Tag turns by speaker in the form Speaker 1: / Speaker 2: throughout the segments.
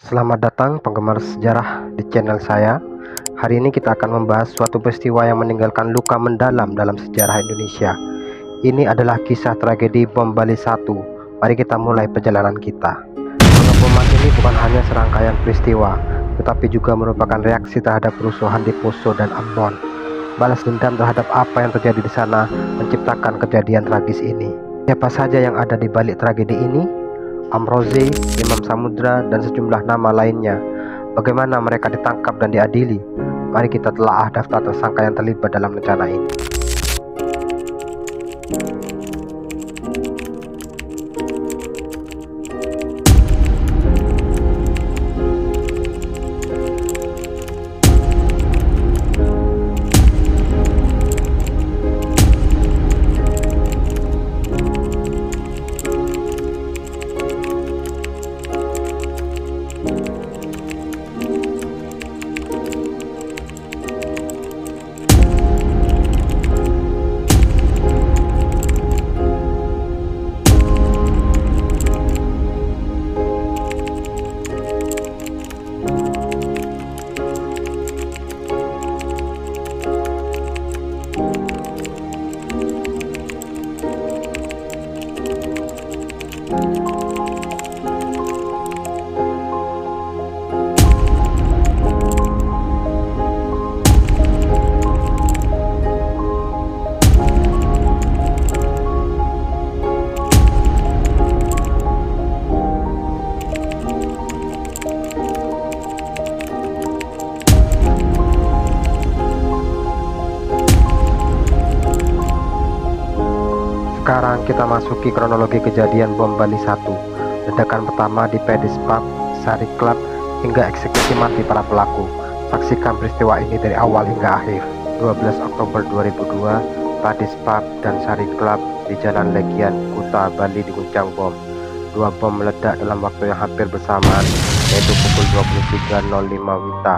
Speaker 1: Selamat datang penggemar sejarah di channel saya. Hari ini kita akan membahas suatu peristiwa yang meninggalkan luka mendalam dalam sejarah Indonesia. Ini adalah kisah tragedi Bom Bali 1. Mari kita mulai perjalanan kita. Pengeboman ini bukan hanya serangkaian peristiwa, tetapi juga merupakan reaksi terhadap kerusuhan di Poso dan Ambon. Balas dendam terhadap apa yang terjadi di sana menciptakan kejadian tragis ini. Siapa saja yang ada di balik tragedi ini? Amrozi, Imam Samudra, dan sejumlah nama lainnya. Bagaimana mereka ditangkap dan diadili? Mari kita telaah daftar tersangka yang terlibat dalam rencana ini. Sekarang kita masuki kronologi kejadian Bom Bali 1. Ledakan pertama di Paddy's Pub, Sari Club, hingga eksekusi mati para pelaku. Saksikan peristiwa ini dari awal hingga akhir. 12 Oktober 2002, Paddy's Pub dan Sari Club di Jalan Legian, Kuta, Bali diguncang bom. Dua bom meledak dalam waktu yang hampir bersamaan, yaitu pukul 23.05 WITA.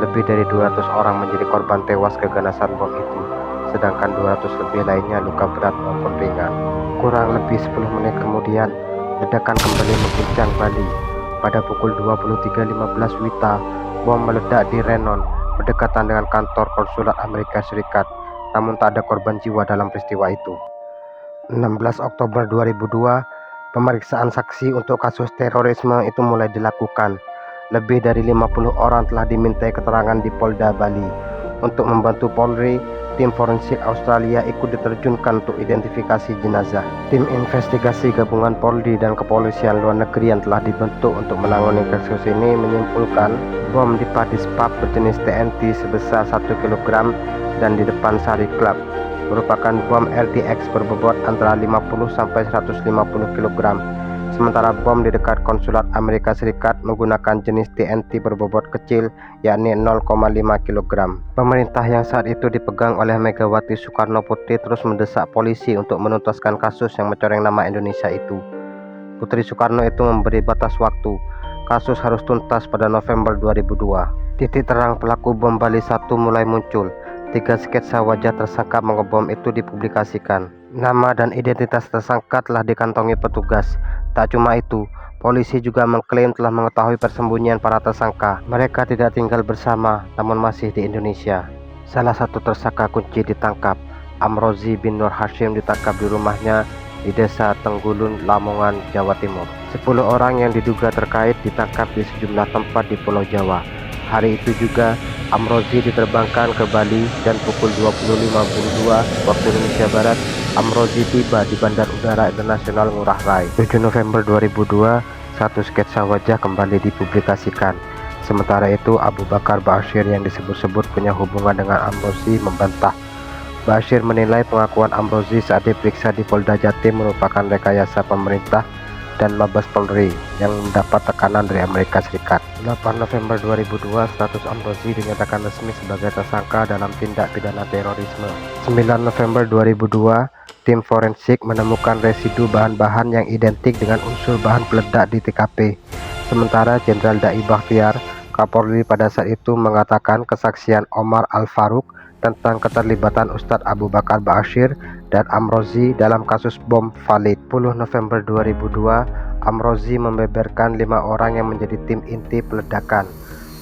Speaker 1: Lebih dari 200 orang menjadi korban tewas keganasan bom itu, sedangkan 200 lebih lainnya luka berat maupun ringan. Kurang lebih 10 menit kemudian, ledakan kembali mengguncang Bali. Pada pukul 23.15 WITA, bom meledak di Renon, berdekatan dengan kantor konsulat Amerika Serikat, namun tak ada korban jiwa dalam peristiwa itu. 16 Oktober 2002, pemeriksaan saksi untuk kasus terorisme itu mulai dilakukan. Lebih dari 50 orang telah dimintai keterangan di Polda Bali. Untuk membantu Polri, tim forensik Australia ikut diterjunkan untuk identifikasi jenazah. Tim investigasi gabungan Polri dan kepolisian luar negeri yang telah dibentuk untuk menangani kasus ini menyimpulkan bom di Paddy's Pub berjenis TNT sebesar 1 kg dan di depan Sari Club merupakan bom RDX berbobot antara 50 sampai 150 kg. Sementara bom di dekat konsulat Amerika Serikat menggunakan jenis TNT berbobot kecil, yakni 0,5 kg. Pemerintah yang saat itu dipegang oleh Megawati Soekarno Putri terus mendesak polisi untuk menuntaskan kasus yang mencoreng nama Indonesia itu. Putri Soekarno itu memberi batas waktu. Kasus harus tuntas pada November 2002. Titik terang pelaku bom Bali 1 mulai muncul. 3 sketsa wajah tersangka mengebom itu dipublikasikan. Nama dan identitas tersangka telah dikantongi petugas. Tak cuma itu, polisi juga mengklaim telah mengetahui persembunyian para tersangka. Mereka tidak tinggal bersama, namun masih di Indonesia. Salah satu tersangka kunci ditangkap. Amrozi bin Nur Hashim ditangkap di rumahnya di Desa Tenggulun, Lamongan, Jawa Timur. 10 orang yang diduga terkait ditangkap di sejumlah tempat di Pulau Jawa. Hari itu juga Amrozi diterbangkan ke Bali dan pukul 20.52 waktu Indonesia Barat, Amrozi tiba di Bandar Udara Internasional Ngurah Rai. 7 November 2002, satu sketsa wajah kembali dipublikasikan. Sementara itu, Abu Bakar Ba'asyir yang disebut-sebut punya hubungan dengan Amrozi membantah. Ba'asyir menilai pengakuan Amrozi saat diperiksa di Polda Jatim merupakan rekayasa pemerintah dan Mabes Polri yang mendapat tekanan dari Amerika Serikat. 8 November 2002, status Amrozi dinyatakan resmi sebagai tersangka dalam tindak pidana terorisme. 9 November 2002, tim forensik menemukan residu bahan-bahan yang identik dengan unsur bahan peledak di TKP. Sementara Jenderal Dai Bakhtiar, Kapolri pada saat itu, mengatakan kesaksian Omar Al-Faruq tentang keterlibatan Ustadz Abu Bakar Ba'asyir dan Amrozi dalam kasus bom valid. 10 November 2002, Amrozi membeberkan 5 orang yang menjadi tim inti peledakan.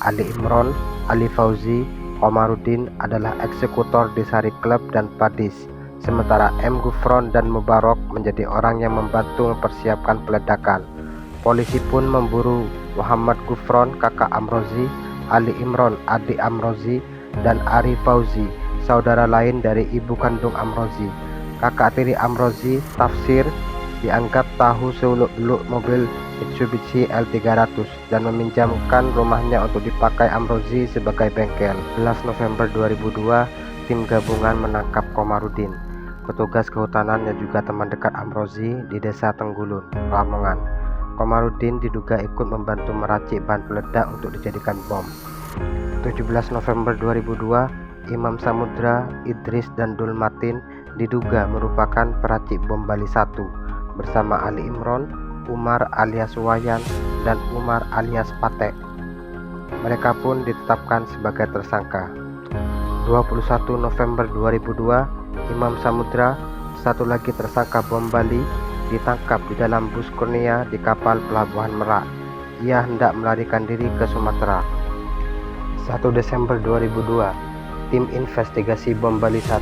Speaker 1: Ali Imron, Ali Fauzi, Komarudin adalah eksekutor di Sari Club dan Padis, sementara M. Gufron dan Mubarok menjadi orang yang membantu mempersiapkan peledakan. Polisi pun memburu Muhammad Gufron, kakak Amrozi, Ali Imron, adik Amrozi, dan Ari Fauzi, saudara lain dari ibu kandung Amrozi. Kakak tiri Amrozi, Tafsir, dianggap tahu seluk-beluk mobil Mitsubishi L300 dan meminjamkan rumahnya untuk dipakai Amrozi sebagai bengkel. 11 November 2002, tim gabungan menangkap Komarudin, petugas kehutanan yang juga teman dekat Amrozi di Desa Tenggulun, Lamongan. Komarudin diduga ikut membantu meracik bahan peledak untuk dijadikan bom. 17 November 2002, Imam Samudra, Idris, dan Dul Matin diduga merupakan peracik bom Bali 1 bersama Ali Imron, Umar alias Wayan, dan Umar alias Patek. Mereka pun ditetapkan sebagai tersangka. 21 November 2002, Imam Samudra, satu lagi tersangka bom Bali, ditangkap di dalam bus Kurnia di kapal pelabuhan Merak. Ia hendak melarikan diri ke Sumatera. 1 Desember 2002, tim investigasi bom Bali 1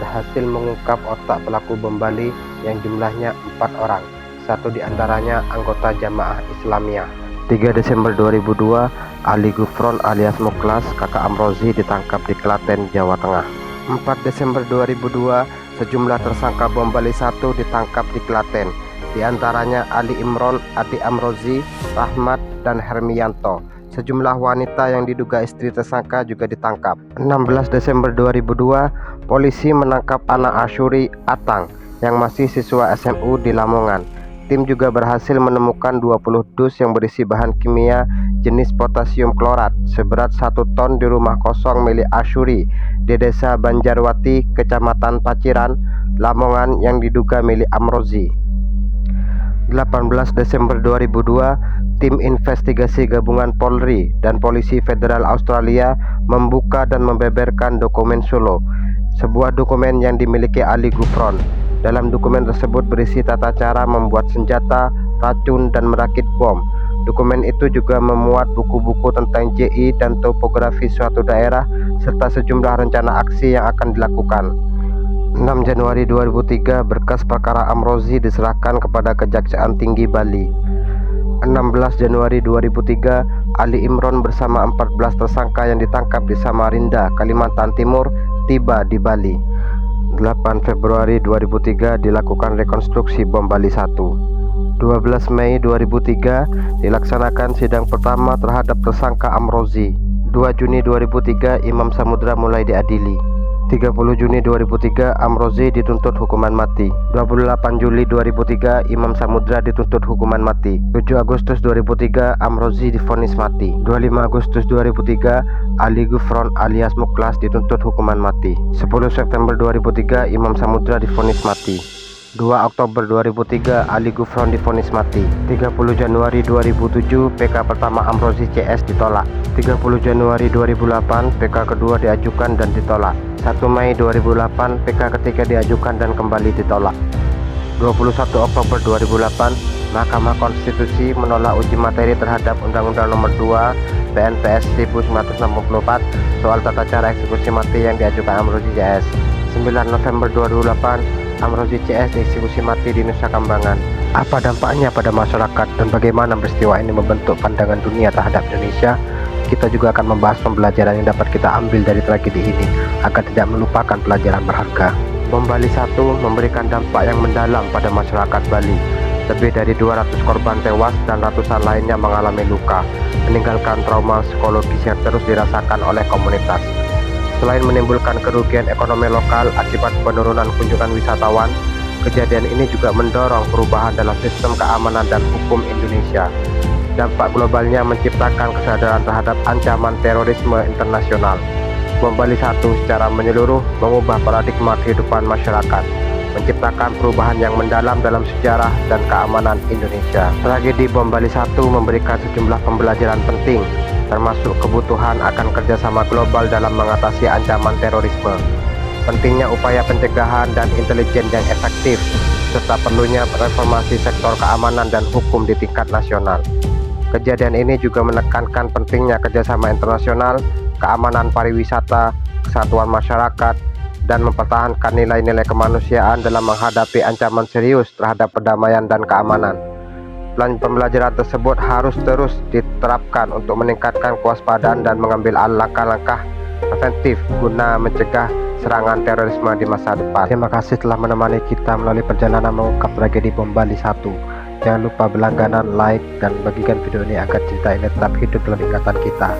Speaker 1: berhasil mengungkap otak pelaku bom Bali yang jumlahnya 4 orang. Satu diantaranya anggota Jamaah Islamiyah. 3 Desember 2002, Ali Gufron alias Muklas, kakak Amrozi, ditangkap di Klaten, Jawa Tengah. 4 Desember 2002, sejumlah tersangka bom Bali 1 ditangkap di Klaten, diantaranya Ali Imron, adik Amrozi, Rahmat, dan Hermianto. Sejumlah wanita yang diduga istri tersangka juga ditangkap. 16 Desember 2002, polisi menangkap anak Asyuri Atang yang masih siswa SMU di Lamongan. Tim juga berhasil menemukan 20 dus yang berisi bahan kimia jenis potasium klorat seberat 1 ton di rumah kosong milik Asyuri di Desa Banjarwati, Kecamatan Paciran, Lamongan yang diduga milik Amrozi. 18 Desember 2002, tim investigasi gabungan Polri dan Polisi Federal Australia membuka dan membeberkan dokumen Solo, sebuah dokumen yang dimiliki Ali Gufron. Dalam dokumen tersebut berisi tata cara membuat senjata, racun, dan merakit bom. Dokumen itu juga memuat buku-buku tentang JI dan topografi suatu daerah serta sejumlah rencana aksi yang akan dilakukan. 6 Januari 2003, berkas perkara Amrozi diserahkan kepada Kejaksaan Tinggi Bali. 16 Januari 2003, Ali Imron bersama 14 tersangka yang ditangkap di Samarinda, Kalimantan Timur, tiba di Bali. 8 Februari 2003, dilakukan rekonstruksi bom Bali 1. 12 Mei 2003, dilaksanakan sidang pertama terhadap tersangka Amrozi. 2 Juni 2003, Imam Samudra mulai diadili. 30 Juni 2003, Amrozi dituntut hukuman mati. 28 Juli 2003, Imam Samudra dituntut hukuman mati. 7 Agustus 2003, Amrozi divonis mati. 25 Agustus 2003, Ali Gufron alias Muklas dituntut hukuman mati. 10 September 2003, Imam Samudra divonis mati. 2 Oktober 2003, Ali Gufron divonis mati. 30 Januari 2007, PK pertama Amrozi CS ditolak. 30 Januari 2008, PK kedua diajukan dan ditolak. 1 Mei 2008, PK ketiga diajukan dan kembali ditolak. 21 Oktober 2008, Mahkamah Konstitusi menolak uji materi terhadap Undang-Undang Nomor 2 PNPS 1964 soal tata cara eksekusi mati yang diajukan Amrozi CS. 9 November 2008, Amrozi CS dieksekusi mati di Nusa Kambangan. Apa dampaknya pada masyarakat dan bagaimana peristiwa ini membentuk pandangan dunia terhadap Indonesia? Kita juga akan membahas pembelajaran yang dapat kita ambil dari tragedi ini agar tidak melupakan pelajaran berharga. Bom Bali 1 memberikan dampak yang mendalam pada masyarakat Bali. Lebih dari 200 korban tewas dan ratusan lainnya mengalami luka, meninggalkan trauma psikologis yang terus dirasakan oleh komunitas. Selain menimbulkan kerugian ekonomi lokal akibat penurunan kunjungan wisatawan, kejadian ini juga mendorong perubahan dalam sistem keamanan dan hukum Indonesia. Dampak globalnya menciptakan kesadaran terhadap ancaman terorisme internasional. Bom Bali 1 secara menyeluruh mengubah paradigma kehidupan masyarakat, menciptakan perubahan yang mendalam dalam sejarah dan keamanan Indonesia. Tragedi Bom Bali 1 memberikan sejumlah pembelajaran penting, termasuk kebutuhan akan kerjasama global dalam mengatasi ancaman terorisme, pentingnya upaya pencegahan dan intelijen yang efektif, serta perlunya reformasi sektor keamanan dan hukum di tingkat nasional. Kejadian ini juga menekankan pentingnya kerjasama internasional, keamanan pariwisata, kesatuan masyarakat, dan mempertahankan nilai-nilai kemanusiaan dalam menghadapi ancaman serius terhadap perdamaian dan keamanan. Plan pembelajaran tersebut harus terus diterapkan untuk meningkatkan kewaspadaan dan mengambil langkah-langkah preventif guna mencegah serangan terorisme di masa depan. Terima kasih telah menemani kita melalui perjalanan mengungkap tragedi bom Bali 1. Jangan lupa berlangganan, like, dan bagikan video ini agar cerita ini tetap hidup dalam ingatan kita.